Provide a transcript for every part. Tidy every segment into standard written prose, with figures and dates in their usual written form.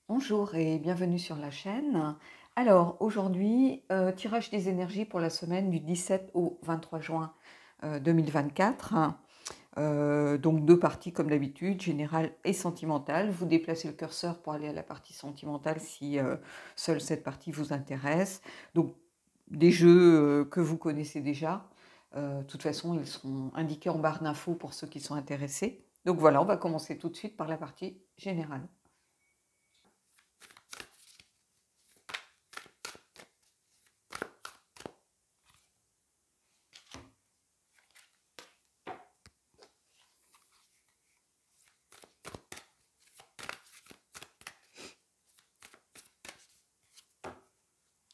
Bonjour et bienvenue sur la chaîne. Alors aujourd'hui, tirage des énergies pour la semaine du 17 au 23 juin 2024. Donc deux parties comme d'habitude, générale et sentimentale. Vous déplacez le curseur pour aller à la partie sentimentale si seule cette partie vous intéresse. Donc des jeux que vous connaissez déjà. De toute façon, ils seront indiqués en barre d'infos pour ceux qui sont intéressés. Donc voilà, on va commencer tout de suite par la partie générale.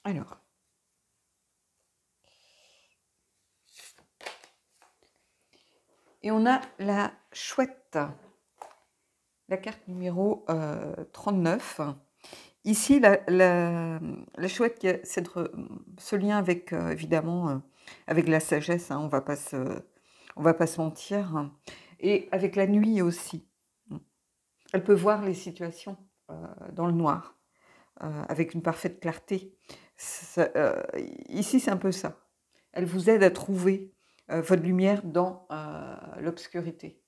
Alors, et on a la chouette, la carte numéro 39. Ici, la chouette, c'est ce lien avec, évidemment, avec la sagesse, hein, on va pas se mentir, hein, et avec la nuit aussi. Elle peut voir les situations dans le noir, avec une parfaite clarté. Ici, c'est un peu ça. Elle vous aide à trouver votre lumière dans l'obscurité,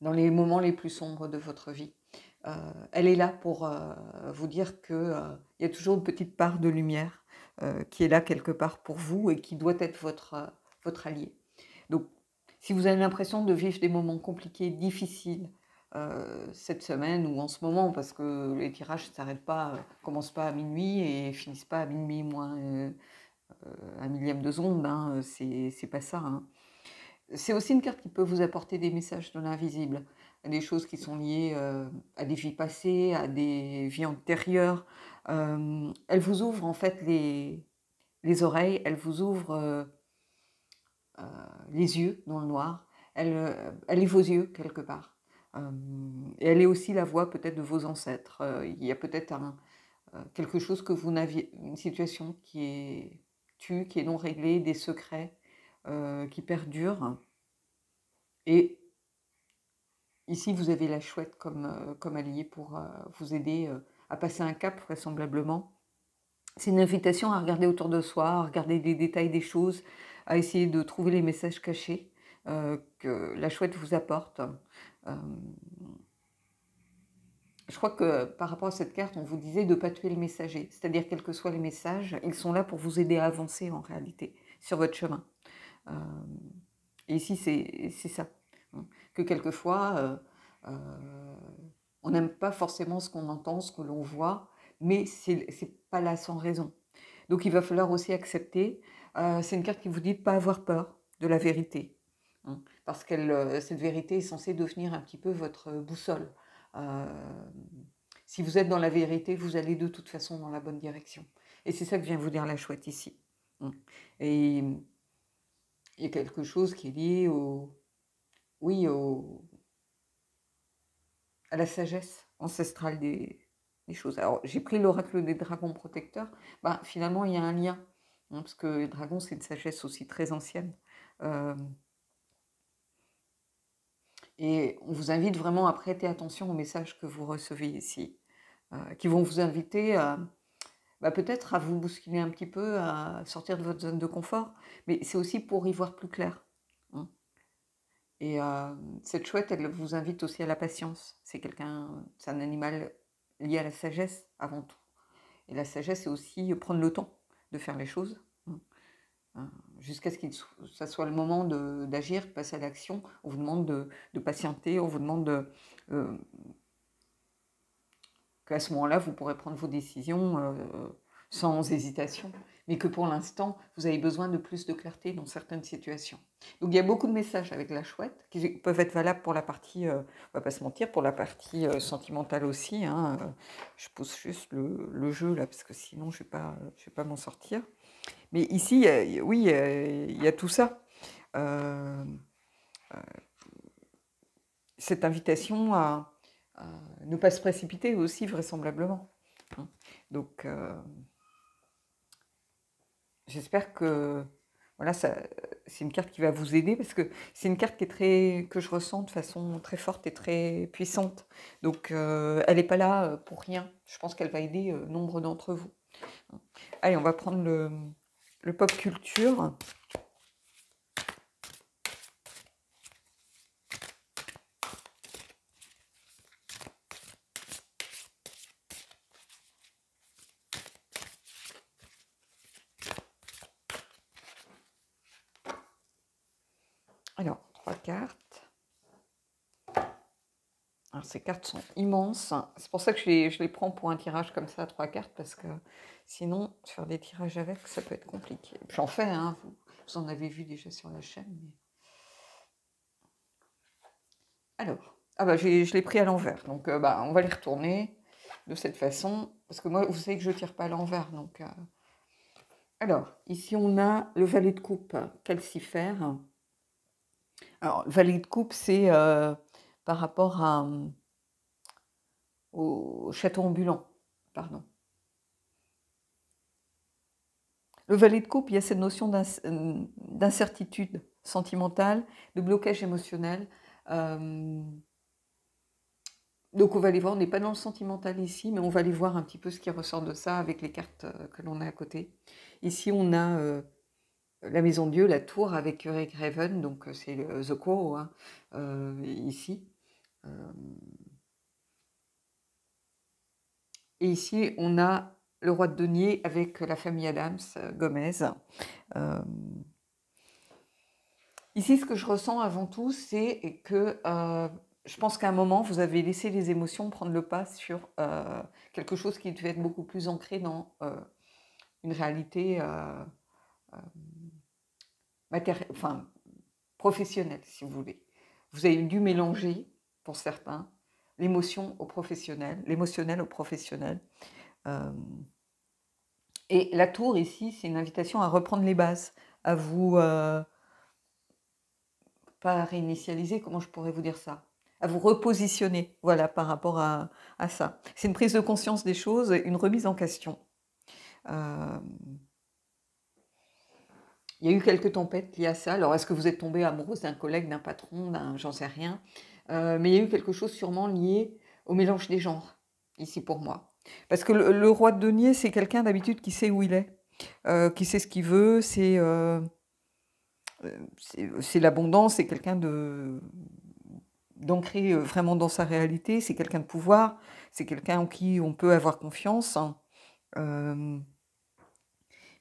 dans les moments les plus sombres de votre vie. Elle est là pour vous dire qu'il y a toujours une petite part de lumière qui est là quelque part pour vous et qui doit être votre allié. Donc, si vous avez l'impression de vivre des moments compliqués, difficiles, cette semaine ou en ce moment, parce que les tirages ne s'arrêtent pas, commencent pas à minuit et finissent pas à minuit moins un millième de seconde, hein, c'est pas ça. Hein. C'est aussi une carte qui peut vous apporter des messages de l'invisible, des choses qui sont liées à des vies passées, à des vies antérieures. Elle vous ouvre en fait les oreilles, elle vous ouvre les yeux dans le noir, elle est vos yeux quelque part. Et elle est aussi la voix peut-être de vos ancêtres. Il y a peut-être quelque chose que vous n'aviez, une situation qui est tue, qui est non réglée, des secrets qui perdurent. Et ici, vous avez la chouette comme allié pour vous aider à passer un cap, vraisemblablement. C'est une invitation à regarder autour de soi, à regarder les détails des choses, à essayer de trouver les messages cachés que la chouette vous apporte. Je crois que par rapport à cette carte, on vous disait de ne pas tuer le messager. C'est-à-dire, quels que soient les messages, ils sont là pour vous aider à avancer en réalité sur votre chemin. Et ici, c'est ça. Hein. Que quelquefois, on n'aime pas forcément ce qu'on entend, ce que l'on voit, mais c'est pas là sans raison. Donc il va falloir aussi accepter. C'est une carte qui vous dit de ne pas avoir peur de la vérité. Hein, parce que cette vérité est censée devenir un petit peu votre boussole. Si vous êtes dans la vérité, vous allez de toute façon dans la bonne direction. Et c'est ça que vient vous dire la chouette ici. Hein. Et il y a quelque chose qui est lié à la sagesse ancestrale des choses. Alors, j'ai pris l'oracle des dragons protecteurs. Ben, finalement, il y a un lien, hein, parce que les dragons, c'est une sagesse aussi très ancienne. Et on vous invite vraiment à prêter attention aux messages que vous recevez ici, qui vont vous inviter peut-être à vous bousculer un petit peu, à sortir de votre zone de confort, mais c'est aussi pour y voir plus clair. Hein. Et cette chouette, elle vous invite aussi à la patience. C'est un animal lié à la sagesse avant tout. Et la sagesse, c'est aussi prendre le temps de faire les choses, jusqu'à ce que ça soit le moment d'agir, de passer à l'action. On vous demande de patienter, on vous demande qu'à ce moment-là, vous pourrez prendre vos décisions sans hésitation, mais que pour l'instant, vous avez besoin de plus de clarté dans certaines situations. Donc il y a beaucoup de messages avec la chouette qui peuvent être valables pour la partie, on va pas se mentir, pour la partie sentimentale aussi. Hein. Je pose juste le jeu là, parce que sinon je vais pas m'en sortir. Mais ici, oui, il y a tout ça. Cette invitation à ne pas se précipiter aussi, vraisemblablement. Hein. Donc, j'espère que voilà, c'est une carte qui va vous aider parce que c'est une carte qui est très, que je ressens de façon très forte et très puissante. Donc, elle n'est pas là pour rien. Je pense qu'elle va aider nombre d'entre vous. Allez, on va prendre le pop culture. Alors, 3 cartes. Alors, ces cartes sont immenses. C'est pour ça que je les prends pour un tirage comme ça, 3 cartes, parce que sinon, faire des tirages avec, ça peut être compliqué. J'en fais, hein, vous en avez vu déjà sur la chaîne. Mais... Alors, ah bah, je l'ai pris à l'envers, donc bah, on va les retourner de cette façon, parce que moi, vous savez que je ne tire pas à l'envers. Donc, alors, ici, on a le valet de coupe calcifère. Alors, le valet de coupe, c'est par rapport au château ambulant, pardon. Le valet de coupe, il y a cette notion d'incertitude sentimentale, de blocage émotionnel. Donc on va aller voir, on n'est pas dans le sentimental ici, mais on va aller voir un petit peu ce qui ressort de ça avec les cartes que l'on a à côté. Ici, on a la maison de Dieu, la tour avec Eric Raven, donc c'est The Crow, hein, ici. Et ici, on a le roi de denier avec la famille Adams, Gomez. Ici, ce que je ressens avant tout, c'est que je pense qu'à un moment, vous avez laissé les émotions prendre le pas sur quelque chose qui devait être beaucoup plus ancré dans une réalité enfin, professionnelle, si vous voulez. Vous avez dû mélanger, pour certains, l'émotion au professionnel, l'émotionnel au professionnel. Et la tour, ici, c'est une invitation à reprendre les bases, à vous... pas réinitialiser, comment je pourrais vous dire ça, à vous repositionner, voilà, par rapport à ça. C'est une prise de conscience des choses, une remise en question. Il y a eu quelques tempêtes liées à ça. Alors, est-ce que vous êtes tombé amoureuse d'un collègue, d'un patron, j'en sais rien. Mais il y a eu quelque chose sûrement lié au mélange des genres, ici pour moi. Parce que le roi de denier, c'est quelqu'un d'habitude qui sait où il est, qui sait ce qu'il veut, c'est l'abondance, c'est quelqu'un d'ancré vraiment dans sa réalité, c'est quelqu'un de pouvoir, c'est quelqu'un en qui on peut avoir confiance.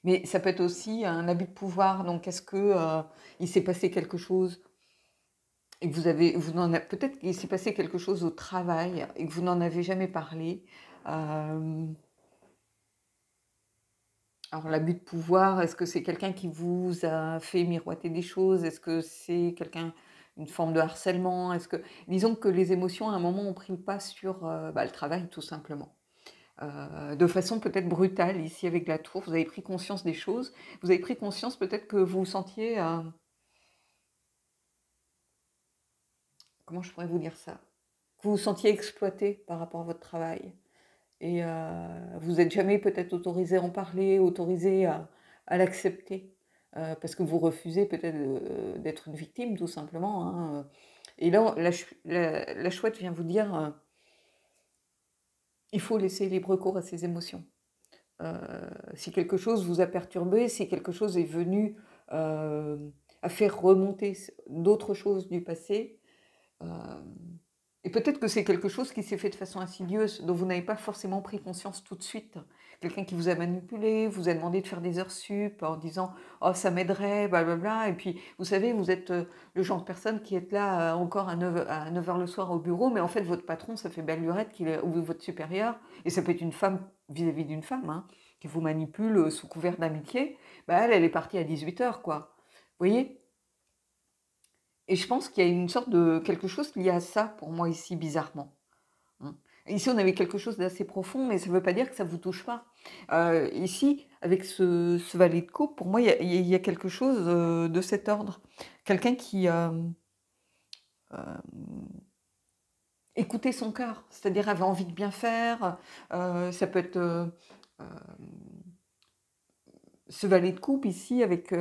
Mais ça peut être aussi un abus de pouvoir. Donc, est-ce que il s'est passé quelque chose et que peut-être qu'il s'est passé quelque chose au travail et que vous n'en avez jamais parlé. Alors, l'abus de pouvoir, est-ce que c'est quelqu'un qui vous a fait miroiter des choses? Est-ce que c'est une forme de harcèlement? Disons que les émotions, à un moment, ont pris le pas sur le travail, tout simplement. De façon peut-être brutale, ici avec la tour, vous avez pris conscience des choses. Vous avez pris conscience peut-être que vous vous sentiez... comment je pourrais vous dire ça? Que vous vous sentiez exploité par rapport à votre travail. Et vous n'êtes jamais peut-être autorisé à en parler, autorisé à l'accepter, parce que vous refusez peut-être d'être une victime, tout simplement. Hein. Et là, la chouette vient vous dire, il faut laisser libre cours à ses émotions. Si quelque chose vous a perturbé, si quelque chose est venu à faire remonter d'autres choses du passé, et peut-être que c'est quelque chose qui s'est fait de façon insidieuse, dont vous n'avez pas forcément pris conscience tout de suite. Quelqu'un qui vous a manipulé, vous a demandé de faire des heures sup en disant « Oh, ça m'aiderait, blablabla ». Et puis, vous savez, vous êtes le genre de personne qui est là encore à 9h le soir au bureau, mais en fait, votre patron, ça fait belle lurette, ou votre supérieur, et ça peut être une femme vis-à-vis d'une femme, hein, qui vous manipule sous couvert d'amitié. Elle est partie à 18h, quoi. Vous voyez ? Et je pense qu'il y a une sorte de quelque chose lié à ça, pour moi, ici, bizarrement. Ici, on avait quelque chose d'assez profond, mais ça ne veut pas dire que ça ne vous touche pas. Ici, avec ce valet de coupe, pour moi, il y a quelque chose de cet ordre. Quelqu'un qui écoutait son cœur, c'est-à-dire avait envie de bien faire. Ça peut être ce valet de coupe ici, avec...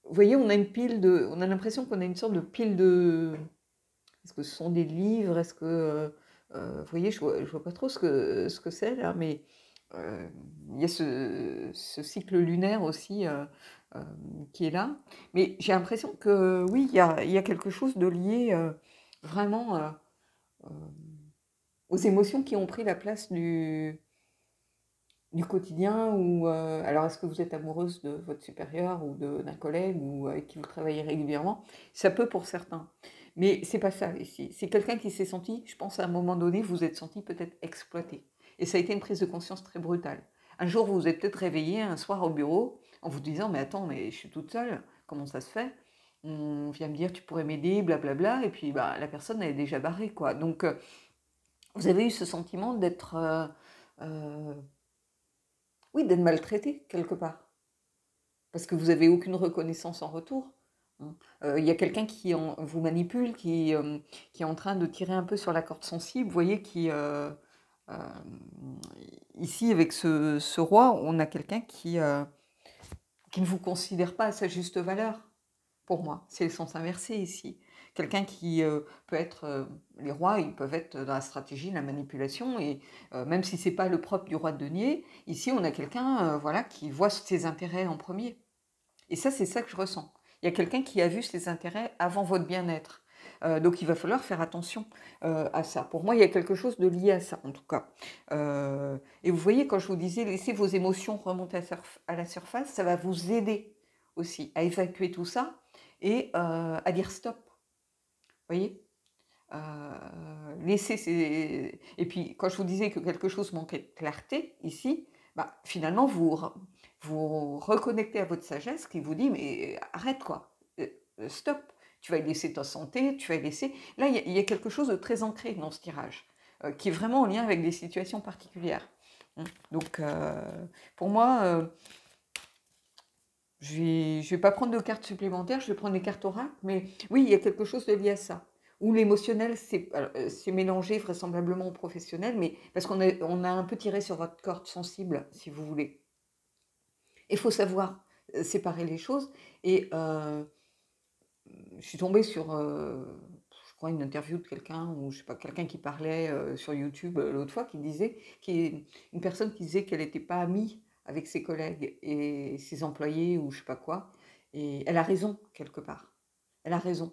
vous voyez, on a une pile de... On a l'impression qu'on a une sorte de pile de... Est-ce que ce sont des livres? Est-ce que... vous voyez, je vois pas trop ce que c'est là, mais il y a ce cycle lunaire aussi euh, qui est là. Mais j'ai l'impression que oui, il y a quelque chose de lié vraiment euh, aux émotions qui ont pris la place du quotidien. Ou alors, est-ce que vous êtes amoureuse de votre supérieur ou d'un collègue ou avec qui vous travaillez régulièrement? Ça peut pour certains. Mais c'est pas ça ici. C'est quelqu'un qui s'est senti, je pense à un moment donné, vous êtes senti peut-être exploité. Et ça a été une prise de conscience très brutale. Un jour, vous vous êtes peut-être réveillé un soir au bureau en vous disant, mais attends, mais je suis toute seule, comment ça se fait? On vient me dire, tu pourrais m'aider, blablabla, et puis bah, la personne elle est déjà barrée, quoi. Donc, vous avez eu ce sentiment d'être, euh, oui, d'être maltraité quelque part, parce que vous n'avez aucune reconnaissance en retour. Hein. Il y a quelqu'un qui vous manipule, qui est en train de tirer un peu sur la corde sensible, vous voyez, euh, ici, avec ce roi, on a quelqu'un qui ne vous considère pas à sa juste valeur, pour moi. C'est le sens inversé ici. Quelqu'un qui peut être... les rois, ils peuvent être dans la stratégie, la manipulation, et même si c'est pas le propre du roi de denier, ici, on a quelqu'un voilà, qui voit ses intérêts en premier. Et ça, c'est ça que je ressens. Il y a quelqu'un qui a vu ses intérêts avant votre bien-être. Donc il va falloir faire attention à ça. Pour moi, il y a quelque chose de lié à ça, en tout cas. Et vous voyez, quand je vous disais, laissez vos émotions remonter à la surface, ça va vous aider aussi à évacuer tout ça et à dire stop. Vous voyez laisser ces... Et puis, quand je vous disais que quelque chose manquait de clarté, ici, bah, finalement, vous reconnectez à votre sagesse qui vous dit, mais arrête quoi, stop, tu vas laisser ta santé, tu vas laisser... Là, il y a quelque chose de très ancré dans ce tirage, qui est vraiment en lien avec des situations particulières. Donc, pour moi, je vais pas prendre de cartes supplémentaires, je vais prendre des cartes oracles, mais oui, il y a quelque chose de lié à ça. Où l'émotionnel, c'est mélangé vraisemblablement au professionnel, mais parce on a un peu tiré sur votre corde sensible, si vous voulez. Il faut savoir séparer les choses. Et je suis tombée sur, je crois, une interview de quelqu'un, ou je sais pas, quelqu'un qui parlait sur YouTube l'autre fois, une personne qui disait qu'elle n'était pas amie avec ses collègues et ses employés, ou je sais pas quoi. Et elle a raison, quelque part. Elle a raison.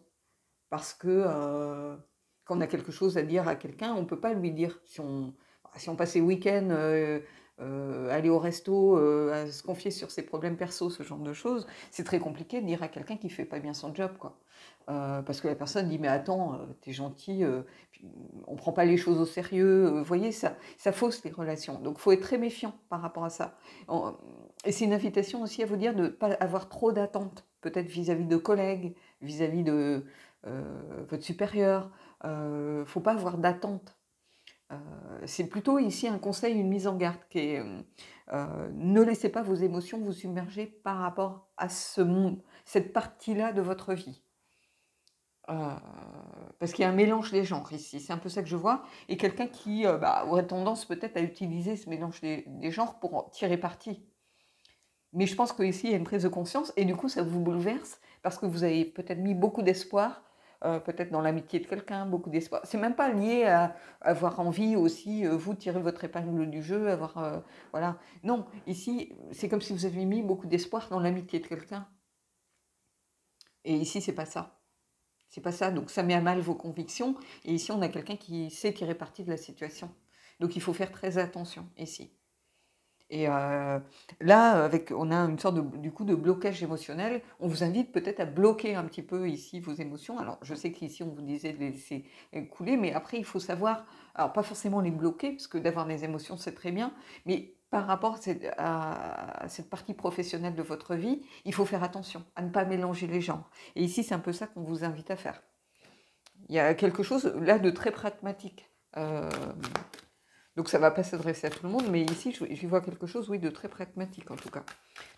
Parce que quand on a quelque chose à dire à quelqu'un, on ne peut pas lui dire. Si on passait le week-end, aller au resto, à se confier sur ses problèmes perso, ce genre de choses, c'est très compliqué de dire à quelqu'un qui ne fait pas bien son job, quoi. Parce que la personne dit, mais attends, t'es gentil, on ne prend pas les choses au sérieux. Vous voyez, ça fausse les relations. Donc, il faut être très méfiant par rapport à ça. Et c'est une invitation aussi à vous dire de ne pas avoir trop d'attentes, peut-être vis-à-vis de collègues, vis-à-vis de votre supérieur. Il ne faut pas avoir d'attente. C'est plutôt ici un conseil, une mise en garde qui est ne laissez pas vos émotions vous submerger par rapport à cette partie-là de votre vie. Parce qu'il y a un mélange des genres ici, c'est un peu ça que je vois, et quelqu'un qui aurait tendance peut-être à utiliser ce mélange des genres pour en tirer parti. Mais je pense qu'ici, il y a une prise de conscience, et du coup, ça vous bouleverse, parce que vous avez peut-être mis beaucoup d'espoir, peut-être dans l'amitié de quelqu'un, beaucoup d'espoir. C'est même pas lié à avoir envie aussi, vous, tirer votre épingle du jeu, voilà. Non, ici, c'est comme si vous aviez mis beaucoup d'espoir dans l'amitié de quelqu'un. Et ici, c'est pas ça. C'est pas ça, donc ça met à mal vos convictions, et ici, on a quelqu'un qui sait tirer parti de la situation. Donc, il faut faire très attention, ici. Et là, on a une sorte du coup de blocage émotionnel. On vous invite peut-être à bloquer un petit peu ici vos émotions. Alors, je sais qu'ici, on vous disait de les laisser couler, mais après, il faut savoir, alors pas forcément les bloquer, parce que d'avoir des émotions, c'est très bien, mais par rapport à cette partie professionnelle de votre vie, il faut faire attention à ne pas mélanger les genres. Et ici, c'est un peu ça qu'on vous invite à faire. Il y a quelque chose là de très pragmatique. Donc ça ne va pas s'adresser à tout le monde, mais ici, j'y vois quelque chose, oui, de très pragmatique en tout cas.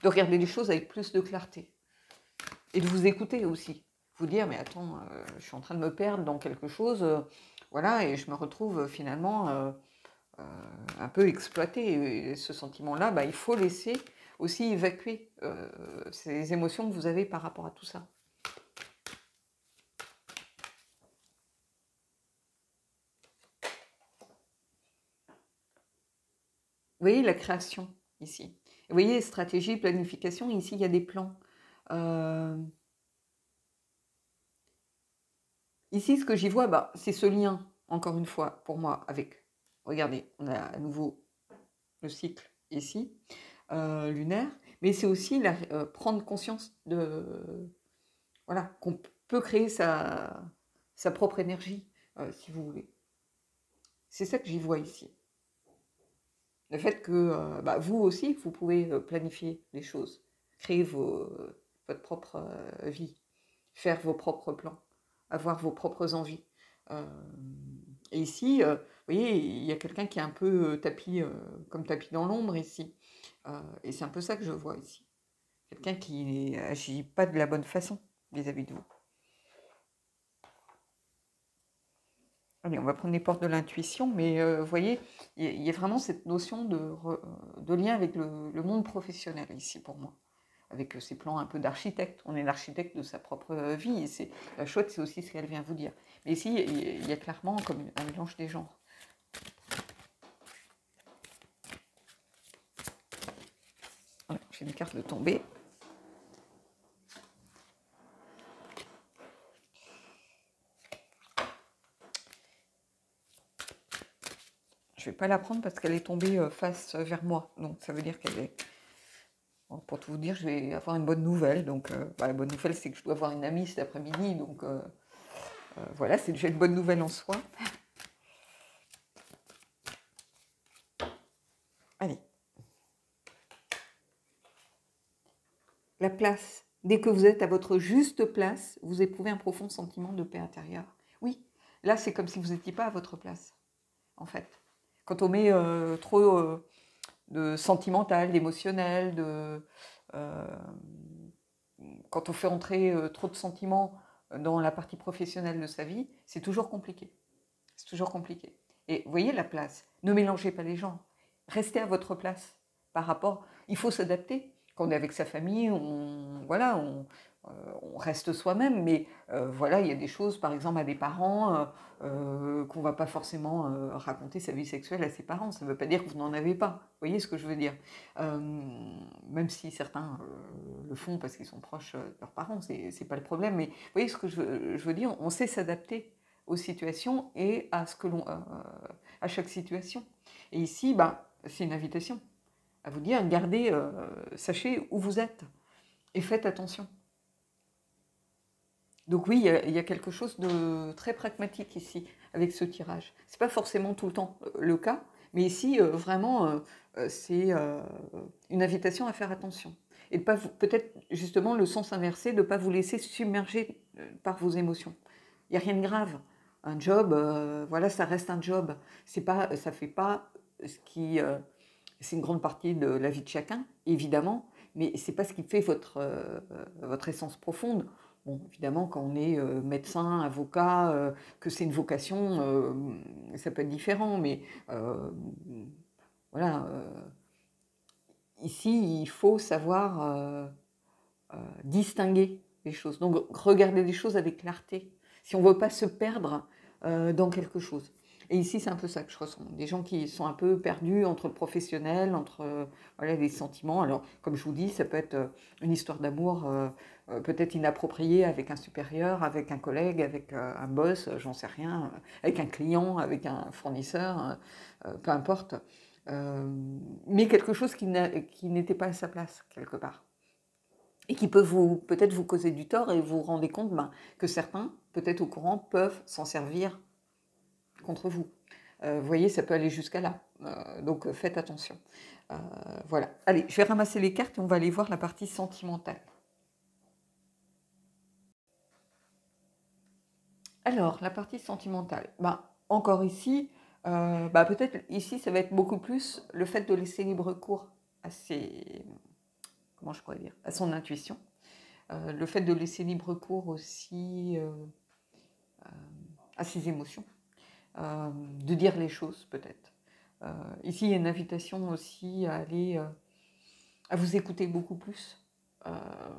De regarder les choses avec plus de clarté. Et de vous écouter aussi. Vous dire, mais attends, je suis en train de me perdre dans quelque chose, voilà, et je me retrouve finalement un peu exploité. Et ce sentiment-là, il faut laisser aussi évacuer ces émotions que vous avez par rapport à tout ça. Vous voyez la création ici. Vous voyez stratégie, planification, ici il y a des plans. Ici ce que j'y vois, bah, c'est ce lien, encore une fois, pour moi, avec, regardez, on a à nouveau le cycle ici, lunaire, mais c'est aussi prendre conscience de, voilà, qu'on peut créer sa propre énergie, si vous voulez. C'est ça que j'y vois ici. Le fait que bah, vous aussi, vous pouvez planifier les choses, créer votre propre vie, faire vos propres plans, avoir vos propres envies. Et ici, vous voyez, il y a quelqu'un qui est un peu comme tapis dans l'ombre ici. Et c'est un peu ça que je vois ici. Quelqu'un qui n'agit pas de la bonne façon vis-à-vis de vous. Allez, on va prendre les portes de l'intuition, mais vous voyez, il y a vraiment cette notion de lien avec le monde professionnel ici pour moi, avec ces plans un peu d'architecte. On est l'architecte de sa propre vie, et la chouette, c'est aussi ce qu'elle vient vous dire. Mais ici, il y a clairement comme un mélange des genres. Voilà, j'ai une carte de tomber. Je ne vais pas la prendre parce qu'elle est tombée face vers moi. Donc ça veut dire qu'elle est... Bon, pour tout vous dire, je vais avoir une bonne nouvelle. Donc bah, la bonne nouvelle, c'est que je dois voir une amie cet après-midi. Donc voilà, c'est déjà une bonne nouvelle en soi. Allez. La place. Dès que vous êtes à votre juste place, vous éprouvez un profond sentiment de paix intérieure. Oui, là, c'est comme si vous n'étiez pas à votre place, en fait. Quand on met trop de sentimental, d'émotionnel, quand on fait entrer trop de sentiments dans la partie professionnelle de sa vie, c'est toujours compliqué. C'est toujours compliqué. Et vous voyez la place. Ne mélangez pas les gens. Restez à votre place. Par rapport, il faut s'adapter. Quand on est avec sa famille, voilà, on reste soi-même, mais voilà, il y a des choses, par exemple, à des parents, qu'on ne va pas forcément raconter sa vie sexuelle à ses parents. Ça ne veut pas dire que vous n'en avez pas. Vous voyez ce que je veux dire? Même si certains le font parce qu'ils sont proches de leurs parents, c'est pas le problème. Mais vous voyez ce que je veux dire? On sait s'adapter aux situations et à à chaque situation. Et ici, bah, c'est une invitation à vous dire, gardez, sachez où vous êtes et faites attention. Donc oui, il y a quelque chose de très pragmatique ici avec ce tirage. C'est pas forcément tout le temps le cas, mais ici vraiment c'est une invitation à faire attention et de pas peut-être justement le sens inversé, de ne pas vous laisser submerger par vos émotions. Il n'y a rien de grave. Un job, voilà, ça reste un job. C'est pas, ça fait pas ce qui, c'est une grande partie de la vie de chacun, évidemment, mais c'est pas ce qui fait votre essence profonde. Bon, évidemment, quand on est médecin, avocat, que c'est une vocation, ça peut être différent, mais voilà. Ici, il faut savoir distinguer les choses. Donc, regarder les choses avec clarté. Si on ne veut pas se perdre dans quelque chose. Et ici, c'est un peu ça que je ressens. Des gens qui sont un peu perdus entre le professionnel, entre voilà, les sentiments. Alors, comme je vous dis, ça peut être une histoire d'amour peut-être inappropriée avec un supérieur, avec un collègue, avec un boss, j'en sais rien, avec un client, avec un fournisseur, peu importe. Mais quelque chose qui n'était pas à sa place, quelque part. Et qui peut peut-être vous causer du tort et vous vous rendez compte que certains, peut-être au courant, peuvent s'en servir contre vous. Vous voyez, ça peut aller jusqu'à là. Donc faites attention. Voilà. Allez, je vais ramasser les cartes et on va aller voir la partie sentimentale. Alors, la partie sentimentale. Encore ici, peut-être ici, ça va être beaucoup plus le fait de laisser libre cours à comment je pourrais dire, à son intuition. Le fait de laisser libre cours aussi à ses émotions, de dire les choses peut-être. Ici, il y a une invitation aussi à aller à vous écouter beaucoup plus.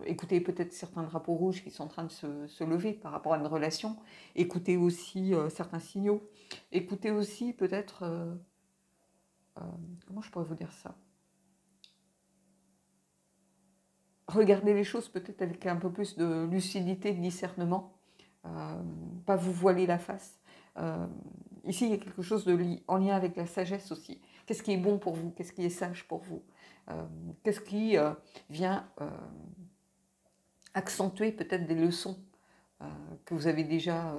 Écoutez peut-être certains drapeaux rouges qui sont en train de se lever par rapport à une relation. Écoutez aussi certains signaux. Écoutez aussi peut-être... comment je pourrais vous dire ça? Regardez les choses peut-être avec un peu plus de lucidité, de discernement. Pas vous voiler la face. Ici, il y a quelque chose en lien avec la sagesse aussi. Qu'est-ce qui est bon pour vous? Qu'est-ce qui est sage pour vous? Qu'est-ce qui vient accentuer peut-être des leçons que vous avez déjà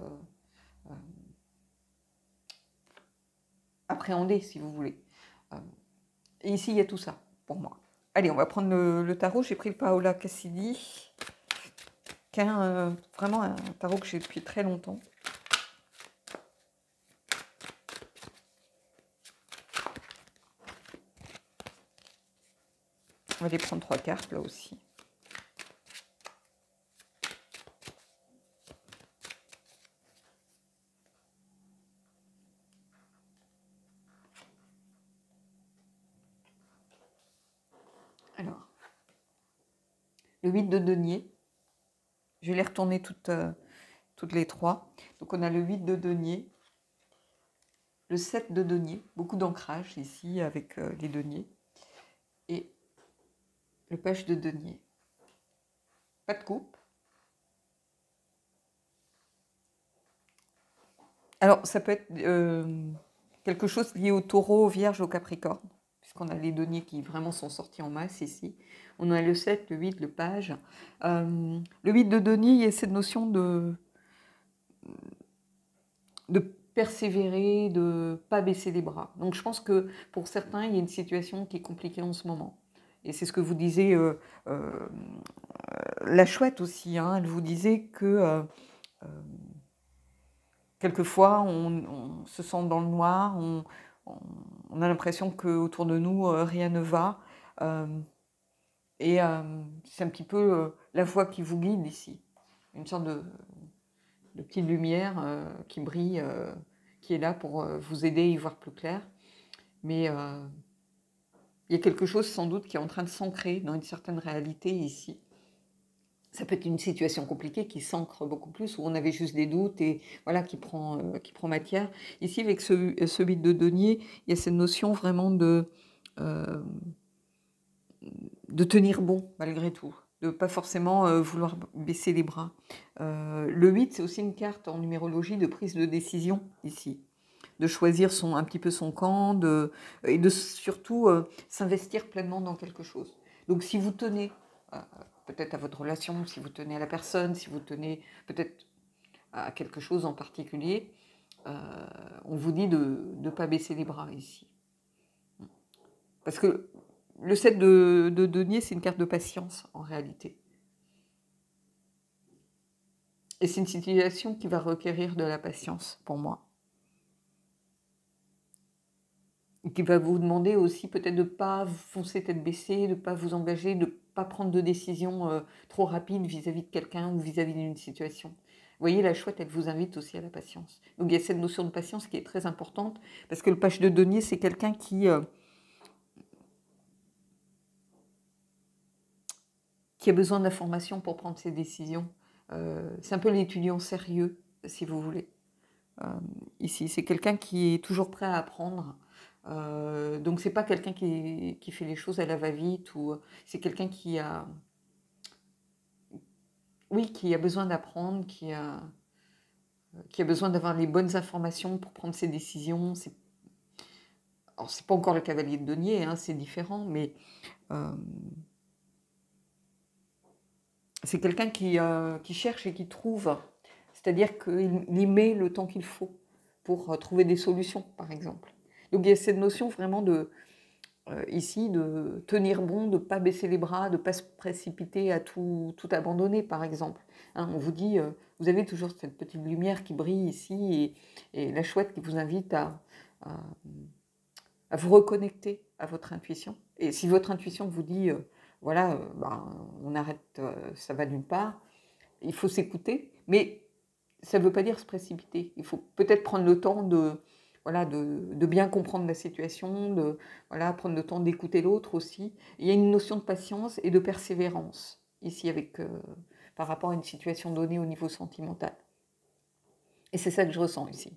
appréhendées, si vous voulez. Et ici, il y a tout ça, pour moi. Allez, on va prendre le tarot. J'ai pris le Paola Cassidi, qui est vraiment un tarot que j'ai depuis très longtemps. On va aller prendre 3 cartes, là aussi. Alors, le 8 de denier. Je vais les retourner toutes les 3. Donc, on a le 8 de denier, le 7 de denier, beaucoup d'ancrage ici avec les deniers, et le page de denier. Pas de coupe. Alors, ça peut être quelque chose lié au taureau, au vierge, au capricorne, puisqu'on a les deniers qui vraiment sont sortis en masse ici. On a le 7, le 8, le page. Le 8 de denier, il y a cette notion de persévérer, de ne pas baisser les bras. Donc je pense que pour certains, il y a une situation qui est compliquée en ce moment. Et c'est ce que vous disiez, la chouette aussi, hein, elle vous disait que quelquefois on se sent dans le noir, on a l'impression qu'autour de nous, rien ne va. Et c'est un petit peu la voie qui vous guide ici. Une sorte de petite lumière qui brille, qui est là pour vous aider à y voir plus clair. Mais il y a quelque chose sans doute qui est en train de s'ancrer dans une certaine réalité ici. Ça peut être une situation compliquée qui s'ancre beaucoup plus, où on avait juste des doutes et voilà, qui prend matière. Ici, avec ce 8 de denier, il y a cette notion vraiment de tenir bon malgré tout, de ne pas forcément vouloir baisser les bras. Le 8, c'est aussi une carte en numérologie de prise de décision ici, de choisir un petit peu son camp, et de surtout s'investir pleinement dans quelque chose. Donc si vous tenez peut-être à votre relation, si vous tenez à la personne, si vous tenez peut-être à quelque chose en particulier, on vous dit de ne pas baisser les bras ici. Parce que le 7 de denier, c'est une carte de patience en réalité. Et c'est une situation qui va requérir de la patience pour moi. Et qui va vous demander aussi peut-être de ne pas foncer tête baissée, de ne pas vous engager, de ne pas prendre de décision trop rapide vis-à-vis de quelqu'un ou vis-à-vis d'une situation. Vous voyez, la chouette, elle vous invite aussi à la patience. Donc il y a cette notion de patience qui est très importante, parce que le page de denier, c'est quelqu'un qui a besoin d'informations pour prendre ses décisions. C'est un peu l'étudiant sérieux, si vous voulez. Ici, c'est quelqu'un qui est toujours prêt à apprendre. Donc c'est pas quelqu'un qui fait les choses à la va-vite, ou c'est quelqu'un qui a besoin d'apprendre, qui a besoin d'avoir les bonnes informations pour prendre ses décisions. Alors c'est pas encore le cavalier de denier, hein, c'est différent, mais c'est quelqu'un qui cherche et qui trouve, c'est-à-dire qu'il y met le temps qu'il faut pour trouver des solutions, par exemple. Donc il y a cette notion vraiment ici de tenir bon, de ne pas baisser les bras, de ne pas se précipiter à tout abandonner, par exemple. Hein, on vous dit, vous avez toujours cette petite lumière qui brille ici, et la chouette qui vous invite à vous reconnecter à votre intuition. Et si votre intuition vous dit, voilà, on arrête, ça va nulle part, il faut s'écouter, mais ça ne veut pas dire se précipiter. Il faut peut-être prendre le temps de voilà, de bien comprendre la situation, de voilà, prendre le temps d'écouter l'autre aussi. Il y a une notion de patience et de persévérance ici avec, par rapport à une situation donnée au niveau sentimental. Et c'est ça que je ressens ici.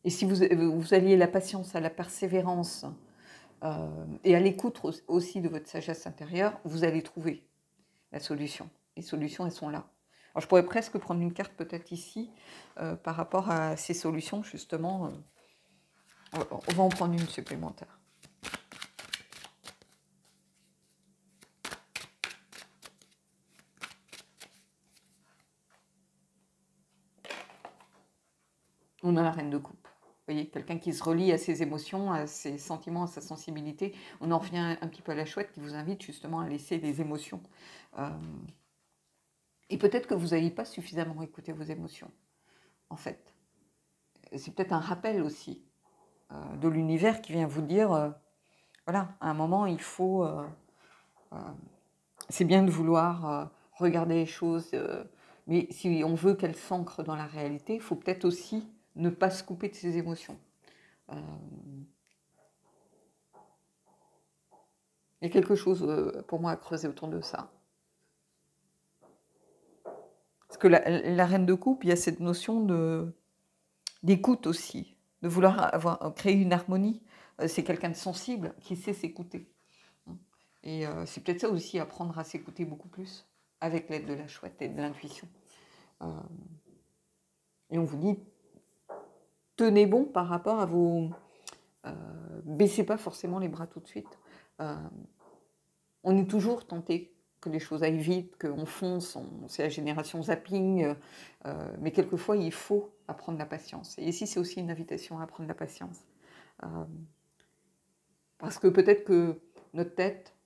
Et si vous alliez la patience à la persévérance et à l'écoute aussi de votre sagesse intérieure, vous allez trouver la solution. Les solutions, elles sont là. Alors, je pourrais presque prendre une carte peut-être ici par rapport à ces solutions, justement. On va en prendre une supplémentaire. On a la reine de coupe. Vous voyez, quelqu'un qui se relie à ses émotions, à ses sentiments, à sa sensibilité. On en revient un petit peu à la chouette qui vous invite justement à laisser les émotions. Et peut-être que vous n'avez pas suffisamment écouté vos émotions, en fait. C'est peut-être un rappel aussi de l'univers qui vient vous dire, voilà, à un moment, il faut... c'est bien de vouloir regarder les choses, mais si on veut qu'elles s'ancrent dans la réalité, il faut peut-être aussi ne pas se couper de ses émotions. Il y a quelque chose pour moi à creuser autour de ça. Parce que la reine de coupe, il y a cette notion d'écoute aussi, de vouloir créer une harmonie. C'est quelqu'un de sensible qui sait s'écouter. Et c'est peut-être ça aussi, apprendre à s'écouter beaucoup plus, avec l'aide de la chouette et de l'intuition. Et on vous dit, tenez bon par rapport à vos... baissez pas forcément les bras tout de suite. On est toujours tenté que les choses aillent vite, qu'on fonce, c'est la génération zapping, mais quelquefois il faut apprendre la patience. Et ici c'est aussi une invitation à apprendre la patience. Parce que peut-être que notre tête,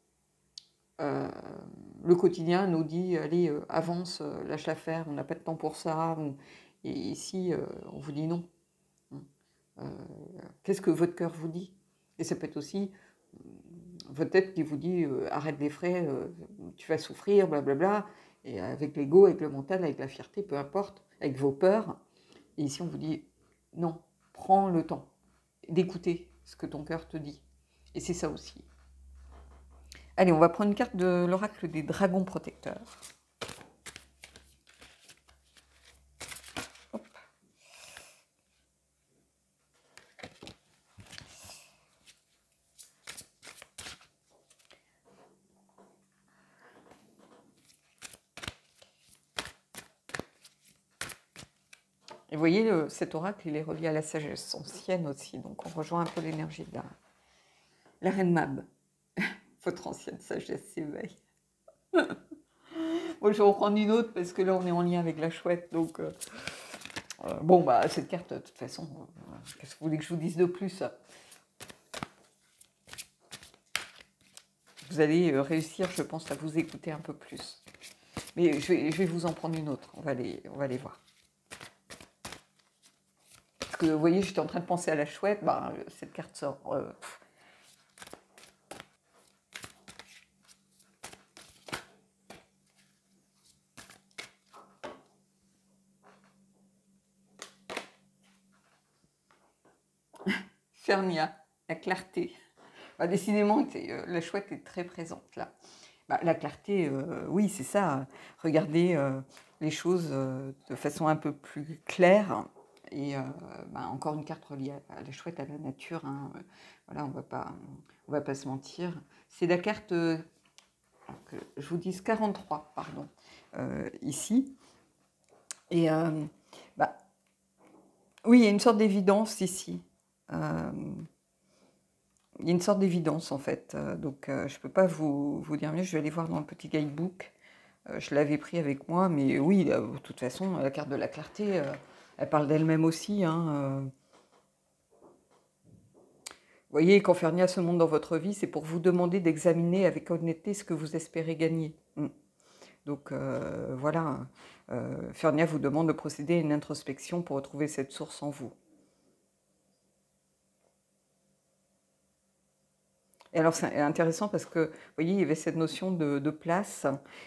le quotidien nous dit, allez, avance, lâche l'affaire, on n'a pas de temps pour ça. Et ici, on vous dit non. Qu'est-ce que votre cœur vous dit? Et ça peut être aussi votre tête qui vous dit, arrête les frais, tu vas souffrir, blablabla. Et avec l'ego, avec le mental, avec la fierté, peu importe, avec vos peurs. Et ici, on vous dit, non, prends le temps d'écouter ce que ton cœur te dit. Et c'est ça aussi. Allez, on va prendre une carte de l'oracle des dragons protecteurs. Hop. Et vous voyez, cet oracle, il est relié à la sagesse ancienne aussi. Donc on rejoint un peu l'énergie de la reine Mab. Votre ancienne sagesse s'éveille. Bon, je vais en prendre une autre parce que là, on est en lien avec la chouette. Donc, bon, bah, cette carte, de toute façon, qu'est-ce que vous voulez que je vous dise de plus? Vous allez réussir, je pense, à vous écouter un peu plus. Mais je vais vous en prendre une autre. On va les voir. Parce que, vous voyez, j'étais en train de penser à la chouette. Bah, cette carte sort. Fernia, la clarté. Bah, décidément, la chouette est très présente là. Bah, la clarté, oui, c'est ça. Regardez les choses de façon un peu plus claire. Et bah, encore une carte reliée à la chouette, à la nature. Hein. Voilà, on va pas se mentir. C'est la carte, que je vous dise 43, pardon, ici. Et bah, oui, il y a une sorte d'évidence ici. Il y a une sorte d'évidence en fait, donc je ne peux pas vous dire mieux, je vais aller voir dans le petit guidebook, je l'avais pris avec moi, mais oui, de toute façon, la carte de la clarté, elle parle d'elle-même aussi. Hein, Vous voyez, quand Fernia se montre dans votre vie, c'est pour vous demander d'examiner avec honnêteté ce que vous espérez gagner. Donc voilà, Fernia vous demande de procéder à une introspection pour retrouver cette source en vous. Et alors c'est intéressant parce que, vous voyez, il y avait cette notion de place.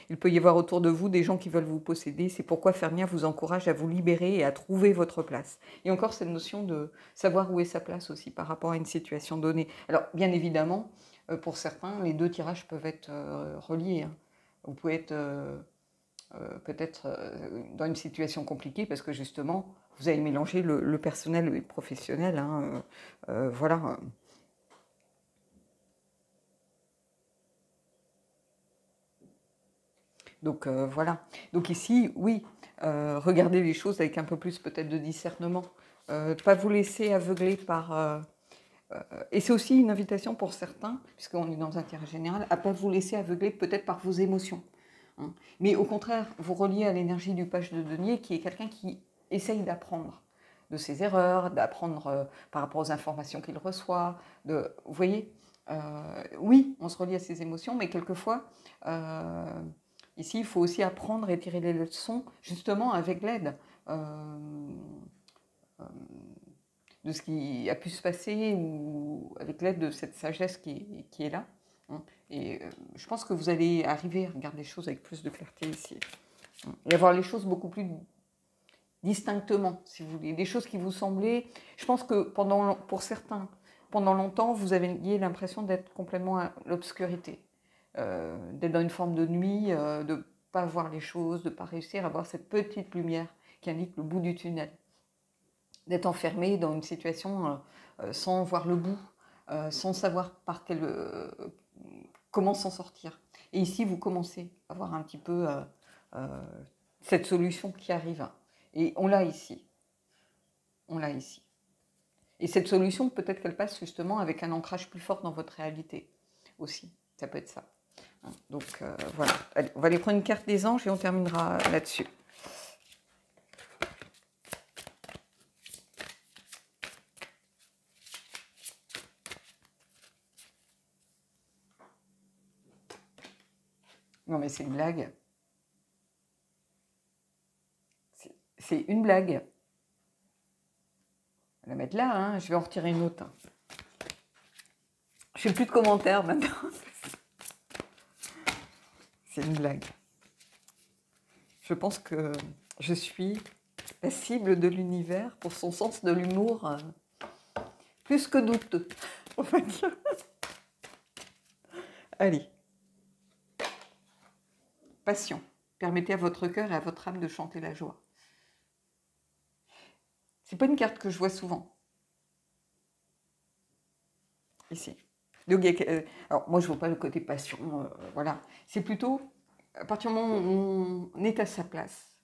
Il peut y avoir autour de vous des gens qui veulent vous posséder. C'est pourquoi Fernia vous encourage à vous libérer et à trouver votre place. Et encore cette notion de savoir où est sa place aussi par rapport à une situation donnée. Alors bien évidemment, pour certains, les deux tirages peuvent être reliés, hein. Vous pouvez être peut-être dans une situation compliquée parce que justement, vous avez mélangé le personnel et le professionnel, hein, voilà. Donc voilà. Donc ici, oui, regardez les choses avec un peu plus peut-être de discernement. Ne pas vous laisser aveugler par... et c'est aussi une invitation pour certains, puisqu'on est dans un intérêt général, à ne pas vous laisser aveugler peut-être par vos émotions, hein. Mais au contraire, vous reliez à l'énergie du page de denier, qui est quelqu'un qui essaye d'apprendre de ses erreurs, d'apprendre par rapport aux informations qu'il reçoit. Vous voyez, oui, on se relie à ses émotions, mais quelquefois... ici, il faut aussi apprendre et tirer les leçons, justement avec l'aide de ce qui a pu se passer ou avec l'aide de cette sagesse qui est là, hein. Et je pense que vous allez arriver à regarder les choses avec plus de clarté ici, hein, et avoir les choses beaucoup plus distinctement, si vous voulez. Des choses qui vous semblaient... Je pense que pour certains, pendant longtemps, vous aviez l'impression d'être complètement à l'obscurité. D'être dans une forme de nuit, de ne pas voir les choses, de ne pas réussir à voir cette petite lumière qui indique le bout du tunnel. D'être enfermé dans une situation sans voir le bout, sans savoir comment s'en sortir. Et ici, vous commencez à voir un petit peu cette solution qui arrive. Et on l'a ici. On l'a ici. Et cette solution, peut-être qu'elle passe justement avec un ancrage plus fort dans votre réalité aussi. Ça peut être ça. Donc voilà, allez, on va aller prendre une carte des anges et on terminera là-dessus. Non mais c'est une blague. C'est une blague. On va la mettre là, hein. Je vais en retirer une autre. Je fais plus de commentaires maintenant. C'est une blague. Je pense que je suis la cible de l'univers pour son sens de l'humour plus que douteux, on va dire. Allez. Passion. Permettez à votre cœur et à votre âme de chanter la joie. C'est pas une carte que je vois souvent. Ici. Donc, alors, moi, je ne vois pas le côté passion, voilà. C'est plutôt, à partir du moment où on est à sa place,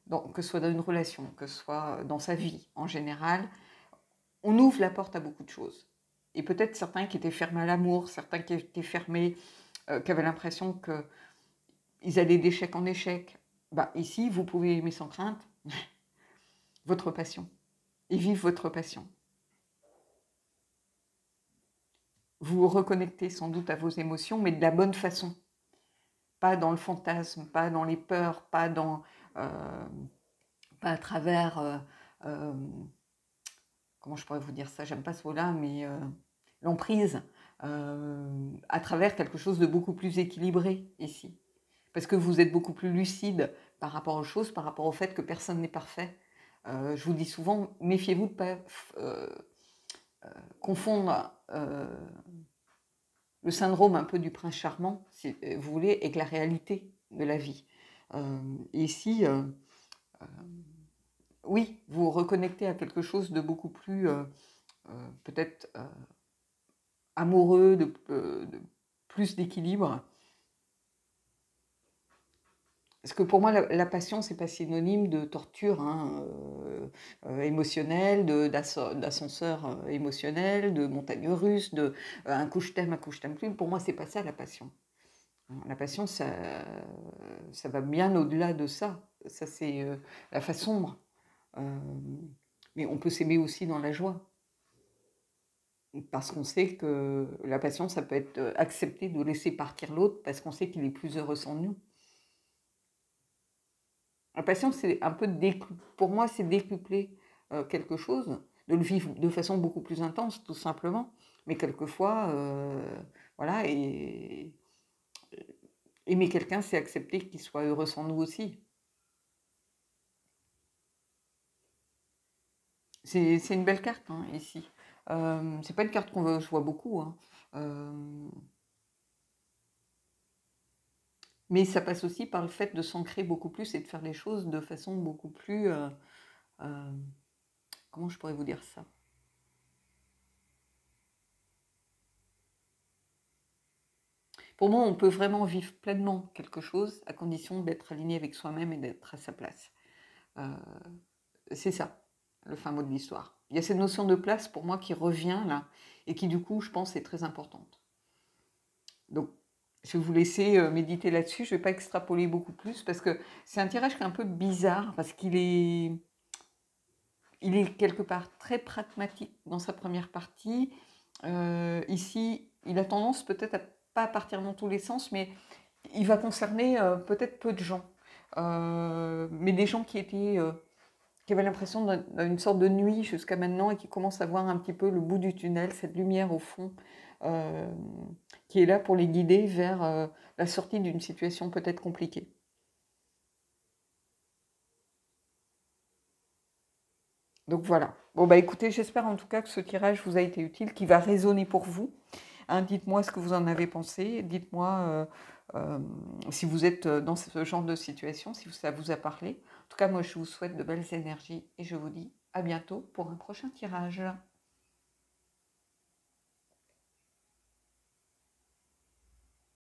donc, que ce soit dans une relation, que ce soit dans sa vie en général, on ouvre la porte à beaucoup de choses. Et peut-être certains qui étaient fermés à l'amour, certains qui étaient fermés, qui avaient l'impression qu'ils allaient d'échec en échec. Bah, ici, vous pouvez aimer sans crainte votre passion et vivre votre passion. Vous vous reconnectez sans doute à vos émotions, mais de la bonne façon. Pas dans le fantasme, pas dans les peurs, pas à travers... comment je pourrais vous dire ça? J'aime pas ce mot-là, mais l'emprise, à travers quelque chose de beaucoup plus équilibré ici. Parce que vous êtes beaucoup plus lucide par rapport aux choses, par rapport au fait que personne n'est parfait. Je vous dis souvent, méfiez-vous de ne pas confondre le syndrome un peu du prince charmant, si vous voulez, avec la réalité de la vie. Et ici, oui, vous vous reconnectez à quelque chose de beaucoup plus, peut-être, amoureux, de plus d'équilibre. Parce que pour moi, la passion, c'est pas synonyme de torture, hein, émotionnelle, d'ascenseur émotionnel, de montagne russe, de un coup je t'aime plus. Pour moi, c'est pas ça la passion. La passion, ça va bien au-delà de ça. Ça, c'est la face sombre. Mais on peut s'aimer aussi dans la joie. Parce qu'on sait que la passion, ça peut être accepter de laisser partir l'autre parce qu'on sait qu'il est plus heureux sans nous. La passion, c'est un peu pour moi, c'est décupler quelque chose, de le vivre de façon beaucoup plus intense, tout simplement. Mais quelquefois, Voilà, et aimer quelqu'un, c'est accepter qu'il soit heureux sans nous aussi. C'est une belle carte, hein, ici. C'est pas une carte qu'on je vois beaucoup, hein. Hem, mais ça passe aussi par le fait de s'ancrer beaucoup plus et de faire les choses de façon beaucoup plus, hem, comment je pourrais vous dire ça? Pour moi, on peut vraiment vivre pleinement quelque chose à condition d'être aligné avec soi-même et d'être à sa place. Heu, c'est ça, le fin mot de l'histoire. Il y a cette notion de place pour moi qui revient là et qui du coup, je pense, est très importante. Donc, je vais vous laisser méditer là-dessus. Je ne vais pas extrapoler beaucoup plus parce que c'est un tirage qui est un peu bizarre parce il est quelque part très pragmatique dans sa première partie. Ici, il a tendance peut-être à pas partir dans tous les sens, mais il va concerner peut-être peu de gens. Mais des gens qui avaient l'impression d'une sorte de nuit jusqu'à maintenant et qui commencent à voir un petit peu le bout du tunnel, cette lumière au fond, euh, qui est là pour les guider vers la sortie d'une situation peut-être compliquée. Donc voilà. Bon bah écoutez, j'espère en tout cas que ce tirage vous a été utile, qu'il va résonner pour vous. Hein, dites-moi ce que vous en avez pensé. Dites-moi euh, si vous êtes dans ce genre de situation, si ça vous a parlé. En tout cas, moi, je vous souhaite de belles énergies et je vous dis à bientôt pour un prochain tirage.